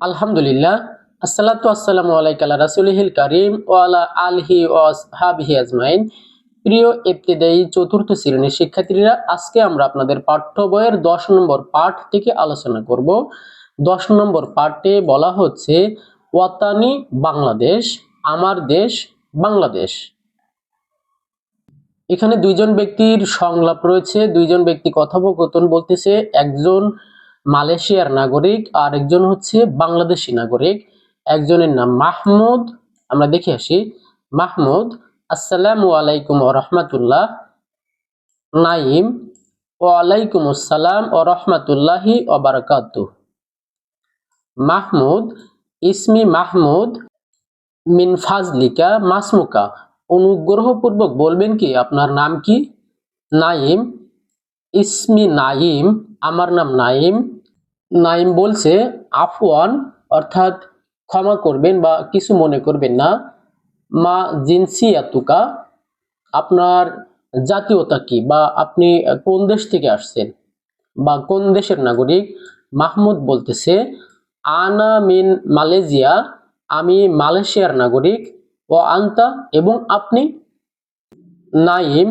আলহামদুলিল্লাহ, আসসালাতু আসসালামু আলাইকা আলা রাসূলিহিল কারীম ওয়া আলা আলিহি ওয়া আসহাবিহি আজমাইন। প্রিয় ইবতিদায়ী চতুর্থ শ্রেণীর শিক্ষার্থীরা, আজকে আমরা আপনাদের পাঠ্য বইয়ের 10 নম্বর পাঠ থেকে আলোচনা করব। 10 নম্বর পাঠে বলা হচ্ছে ওয়াতানি বাংলাদেশ, আমার দেশ বাংলাদেশ। এখানে দুইজন ব্যক্তির সংলাপ রয়েছে, দুইজন ব্যক্তি কথোপকথন বলতেছে। একজন মালয়েশিয়ার নাগরিক আর একজন হচ্ছে বাংলাদেশি নাগরিক। একজনের নাম মাহমুদ। আমরা দেখে আসি। মাহমুদ: আসসালামু আলাইকুম ওয়া রাহমাতুল্লাহ। নাইম: ওয়া আলাইকুম আসসালাম ওয়া রাহমাতুল্লাহি ওয়া বারাকাতুহু। মাহমুদ: ইসমি মাহমুদ, মিন ফাজলিকা মাসমুকা। অনুগ্রহপূর্বক বলবেন কি আপনার নাম কি? নাইম: ইসমি নাইম, আমার নাম নাইম। নাইম বলছে আফওয়ান, অর্থাৎ ক্ষমা করবেন বা কিছু মনে করবেন না। মা জিনসিয়াতুকা, আপনার জাতীয়তা কি বা আপনি কোন দেশ থেকে আসছেন বা কোন দেশের নাগরিক? মাহমুদ বলতেছে আনা মিন মালয়েশিয়া, আমি মালয়েশিয়ার নাগরিক। ও আন্তা, এবং আপনি? নাইম: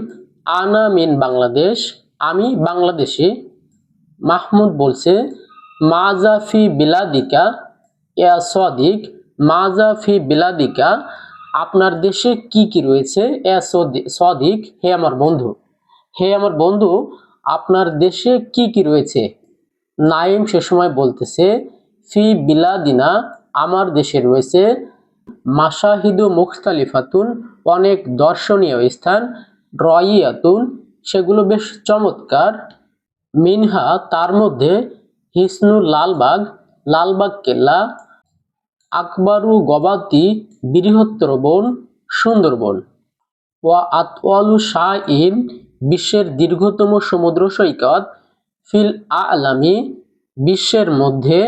আনা মিন বাংলাদেশ, আমি বাংলাদেশি। মাহমুদ বলছে মাজা ফি বিলাদিকা ইয়া সদিক, মাজা ফি বিলাদিকা, আপনার দেশে কি কি রয়েছে? ইয়া সদিক, হে আমার বন্ধু। হে আমার বন্ধু, আপনার দেশে কি কি রয়েছে? নাইম সে সময় বলতেছে ফি বিলাদিনা, আমার দেশে রয়েছে মাশাহিদু মুখতালিফাতুন, অনেক দর্শনীয় স্থান। রয়িয়াতুন, সেগুলো বেশ চমৎকার। মিনহা, তার মধ্যে। হিসনুল লালবাগ, লালবাগ কেল্লা। আকবারু গবাতি, বৃহত্তর বন সুন্দরবন। ওয়া আতওয়ালু শাইন, বিশ্বের দীর্ঘতম সমুদ্র সৈকত। ফিল আলামি, বিশ্বের মধ্যে।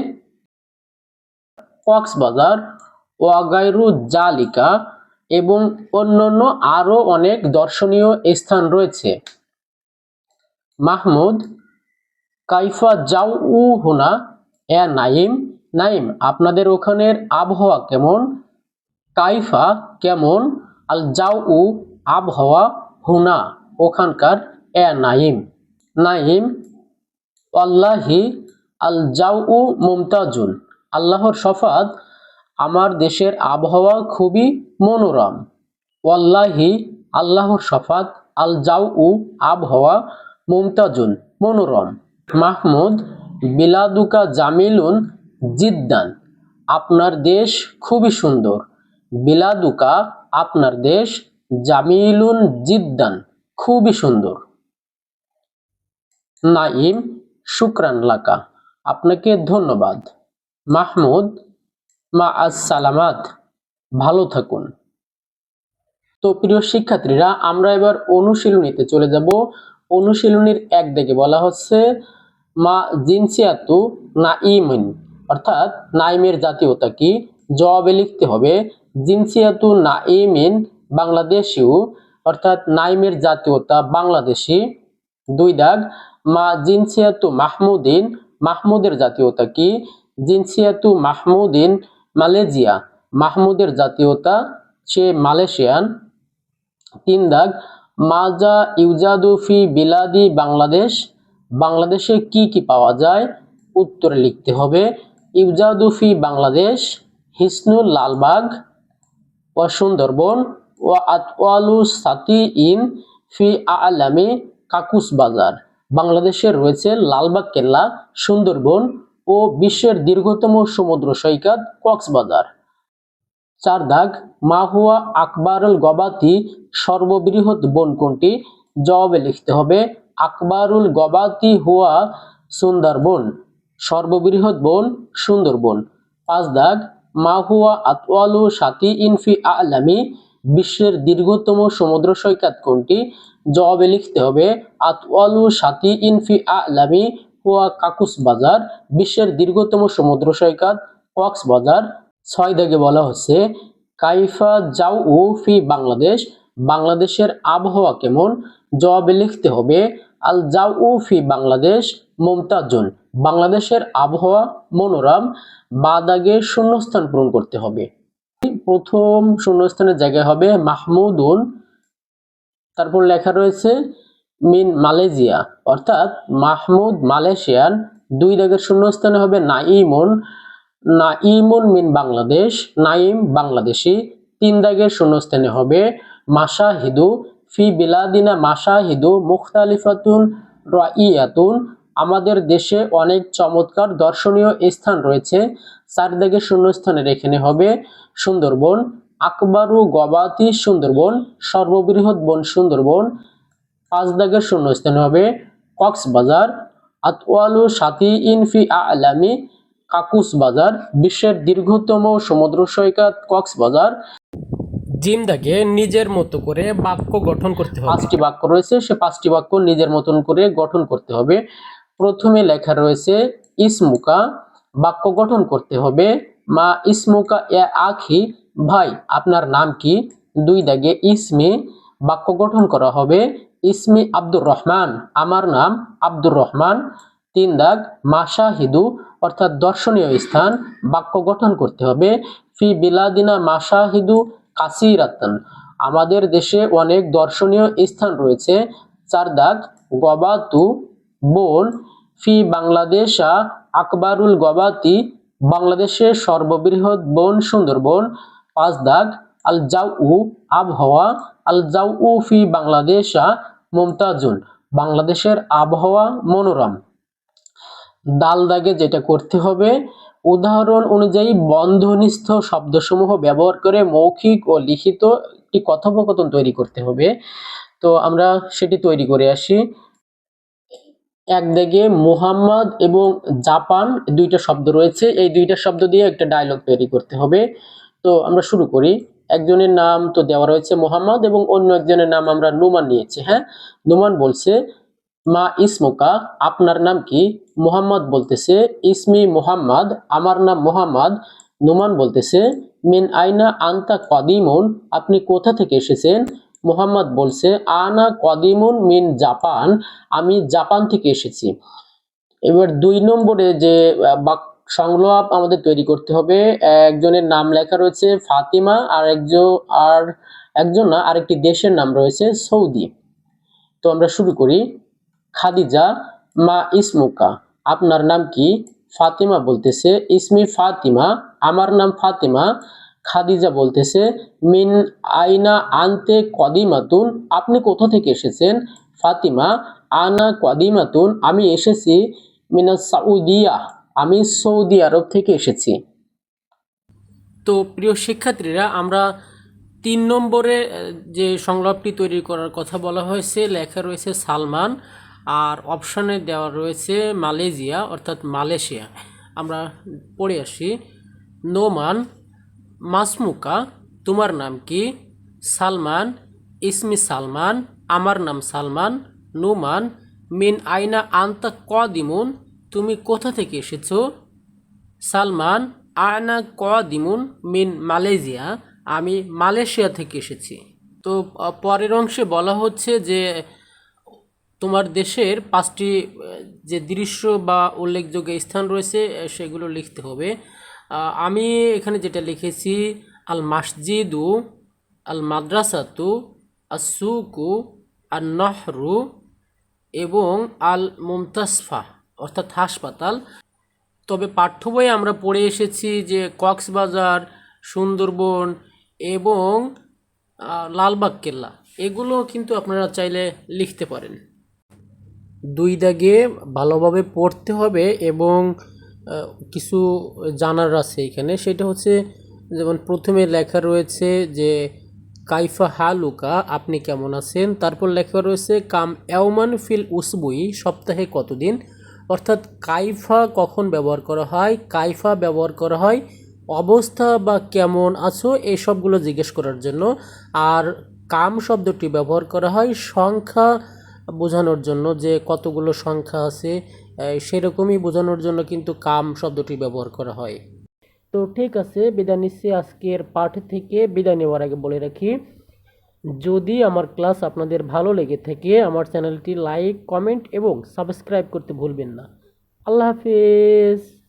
কক্সবাজার। ওয়া গায়রু জালিকা, এবং অন্যান্য আরো অনেক দর্শনীয় স্থান রয়েছে। মাহমুদ: কাইফা যাও হুনা এ নাইম, নাইম আপনাদের ওখানের আবহাওয়া কেমন? কাইফা, কেমন। আল যাও, আবহাওয়া। হুনা, ওখানকার। এ নাইম, নাইম। আল্লাহি, আল যাও মুমতাজুন, আল্লাহর শপথ, আমার দেশের আবহাওয়া খুবই মনোরম। ওয়াল্লাহি, আল্লাহর শপথ, আল যাও, আবহাওয়া, মুমতাজুন, মনোরম। মাহমুদ: বিলাদুকা জামিলুন জিদ্দান, আপনার দেশ খুবই সুন্দর। বিলাদুকা, আপনার দেশ। জামিলুন জিদ্দান, খুবই সুন্দর। নাইম: শুকরান লাকা, আপনাকে ধন্যবাদ। মাহমুদ: মা আস সালামাত, ভালো থাকুন। তো প্রিয় শিক্ষার্থীরা, আমরা এবার অনুশীলনীতে চলে যাব। অনুশীলনীর 1 দিকে বলা হচ্ছে মা জিনসিয়াতু নাইমিন, অর্থাৎ নাইমের জাতীয়তা কি? জবাবে লিখতে হবে জিনসিয়াতু নাইমিন বাংলাদেশিউ, অর্থাৎ নাইমের জাতীয়তা বাংলাদেশি। 2 দাগ, মা জিনসিয়াতু মাহমুদিন, মাহমুদের জাতীয়তা কি? জিনসিয়াতু মাহমুদিন মালয়েশিয়া, মাহমুদের জাতীয়তা সে মালয়েশিয়ান। 3 দাগ, মাজা ইউজাদু ফি বিলাদি বাংলাদেশ, বাংলাদেশে কি কি পাওয়া যায়? উত্তরে লিখতে হবে ইউজাদু ফি বাংলাদেশ হিসনুল লালবাগ ও সুন্দরবন ও আতওয়ালু সাতি ইন ফি আলামি কাকুসবাজার, বাংলাদেশে রয়েছে লালবাগ কেল্লা, সুন্দরবন ও বিশ্বের দীর্ঘতম সমুদ্র সৈকত কক্সবাজার। 4 দাগ, মাহুয়া আকবারুল গবাতি, সর্ববৃহৎ বন কোনটি? জবাবে লিখতে হবে আকবারুল গবাতি হুয়া সুন্দরবন, সর্ববৃহৎ বন সুন্দরবন। 5 দাগ, মাহুয়া আতওয়ালু সাতি ইনফি আলামি, বিশ্বের দীর্ঘতম সমুদ্র সৈকত কোনটি? জবাবে লিখতে হবে আতওয়ালু সাতি ইনফি আলামি হুয়া কাকুসবাজার, বিশ্বের দীর্ঘতম সমুদ্র সৈকত কক্সবাজার। 6 দাগে বলা হচ্ছে কাইফা যাও ফি বাংলাদেশ, বাংলাদেশের আবহাওয়া কেমন? জবাবে লিখতে হবে আল যাও ফি বাংলাদেশ মুমতাজুন, বাংলাদেশের আবহাওয়া মনোরম। বা দাগে শূন্যস্থান পূরণ করতে হবে। প্রথম শূন্যস্থানের জায়গায় হবে মাহমুদুন, তারপর লেখা রয়েছে মিন মালয়েশিয়া, অর্থাৎ মাহমুদ মালয়েশিয়ান। দুই দাগের শূন্যস্থানে হবে নাইমুন, নাইমুন মিন বাংলাদেশ, নাইম বাংলাদেশি। তিন দাগের শূন্যস্থানে হবে মাশাহিদু, ফি বিলাদিনা মাশাহিদু মুখতালিফাতুন রাইয়াতুন, আমাদের দেশে অনেক চমৎকার দর্শনীয় স্থান রয়েছে। চার দাগের শূন্যস্থানের এখানে হবে সুন্দরবন, আকবারু গবাতি সুন্দরবন, সর্ববৃহৎ বন সুন্দরবন। পাঁচ দাগের শূন্যস্থানে হবে কক্সবাজার, আতওয়ালু সাতিইন ফি আলামি কাকুসবাজার, বিশ্বের দীর্ঘতম সমুদ্র সৈকত কক্সবাজার। জিম দাগে নিজের মতো করে বাক্য গঠন করতে হবে। পাঁচটি বাক্য রয়েছে, সে পাঁচটি বাক্য নিজের মতন করে গঠন করতে হবে। প্রথমে লেখা রয়েছে ইসমুকা, বাক্য গঠন করতে হবে মা ইসমুকা এ আখি, ভাই আপনার নাম কি। দুই দাগে ইসমি, বাক্য গঠন করা হবে ইসমি আব্দুর রহমান, আমার নাম আব্দুর রহমান। তিন দাগ মাশাহিদু, অর্থাৎ দর্শনীয় স্থান, বাক্য গঠন করতে হবে ফি বিলাদিনা মাশাহিদু কাসিরাতান, আমাদের দেশে অনেক দর্শনীয় স্থান রয়েছে। চার দাগ গবাতু বন, ফি বাংলাদেশা আকবারুল গবাতি, বাংলাদেশের সর্ববৃহৎ বন সুন্দরবন। পাঁচ দাগ আল জাউ, আবহাওয়া, আল জাউ ফি বাংলাদেশা মুমতাজুন, বাংলাদেশের আবহাওয়া মনোরম। দাল দাগে যেটা করতে হবে, উদাহরণ অনুযায়ী বন্ধনীস্থ শব্দসমূহ ব্যবহার করে মৌখিক ও লিখিত একটি কথোপকথন তৈরি করতে হবে। তো আমরা সেটি তৈরি করে আসি। এক দাগে মুহাম্মদ এবং জাপান দুইটা শব্দ রয়েছে, এই দুইটা শব্দ দিয়ে একটা ডায়লগ তৈরি করতে হবে। তো আমরা শুরু করি। একজনের নাম তো দেওয়া রয়েছে মুহাম্মদ এবং অন্য একজনের নাম আমরা নুমান নিয়েছি। হ্যাঁ, নুমান বলছে মা ইসমুকা, আপনার নাম কি। মুহাম্মদ বলতেছে ইসমি মুহাম্মদ, আমার নাম মুহাম্মদ। নুমান বলতেছে মিন আইনা আনতা কদিমুন, আপনি কোথা থেকে এসেছেন। মুহাম্মদ বলছে আনা কদিমুন মিন জাপান, আমি জাপান থেকে এসেছি। এবার দুই নম্বরে যে সংলাপ আমাদের তৈরি করতে হবে, একজনের নাম লেখা রয়েছে ফাতিমা, একজন না আরেকটি দেশের নাম রয়েছে সৌদি। তো আমরা শুরু করি। খাদিজা মা ইসমুকা, আপনার নাম কি। ফাতিমা বলতেছে ইসমি ফাতিমা, আমার নাম ফাতিমা। খাদিজা বলতেছে মিন আইনা আনতে কদিমাতুন, আপনি কোথা থেকে এসেছেন। ফাতিমা আনা কদিমাতুন, আমি এসেছি মিনা সাউদিয়া, আমি সৌদি আরব থেকে এসেছি। তো প্রিয় শিক্ষার্থীরা, আমরা 3 নম্বরে যে সংলাপটি তৈরি করার কথা বলা হয়েছে, লেখা রয়েছে সালমান, আর অপশনে দেওয়া রয়েছে মালয়েশিয়া অর্থাৎ মালয়েশিয়া। আমরা পড়ে আসি। নোমান মাসমুকা, তোমার নাম কি। সালমান ইসমি সালমান, আমার নাম সালমান। নোমান মিন আইনা আনতা কদিমুন, তুমি কোথা থেকে এসেছো। সালমান আনা কদিমুন মিন মালয়েশিয়া, আমি মালয়েশিয়া থেকে এসেছি। তো পরের অংশে বলা হচ্ছে যে তোমার দেশের 5টি যে দৃশ্য বা উল্লেখযোগ্য স্থান রয়েছে সেগুলো লিখতে হবে। আমি এখানে যেটা লিখেছি আল মসজিদু, আল মাদ্রাসাতু, আস সুকু, আর নহরু এবং আল মুমতাসফা অর্থাৎ হাসপাতাল। তবে পাঠ্য বইয়ে আমরা পড়ে এসেছি যে কক্সবাজার, সুন্দরবন এবং লালবাগ কেল্লা, এগুলো কিন্তু আপনারা চাইলে লিখতে পারেন। দুই দাগে ভালোভাবে পড়তে হবে এবং কিছু জানার আছে এখানে, সেটা হচ্ছে যেমন প্রথমে লেখা রয়েছে যে কাইফা হালুকা, আপনি কেমন আছেন। তারপর লেখা রয়েছে কাম ইয়াওমান ফিল উসবুই, সপ্তাহে কতদিন। অর্থাৎ কাইফা কখন ব্যবহার করা হয়, কাইফা ব্যবহার করা হয় অবস্থা বা কেমন আছো এই সবগুলো জিজ্ঞেস করার জন্য। আর কাম শব্দটি ব্যবহার করা হয় সংখ্যা বোঝানোর জন্য, যে কতগুলো সংখ্যা আছে সেরকমই বোঝানোর জন্য কিন্তু কাম শব্দটি ব্যবহার করা হয়। তো ঠিক আছে, বিদায় নিচ্ছি। আজকের পাঠ থেকে বিদায় নেওয়ার আগে বলে রাখি, যদি আমার ক্লাস আপনাদের ভালো লেগে থাকে আমার চ্যানেলটি লাইক, কমেন্ট এবং সাবস্ক্রাইব করতে ভুলবেন না। আল্লাহ হাফেজ।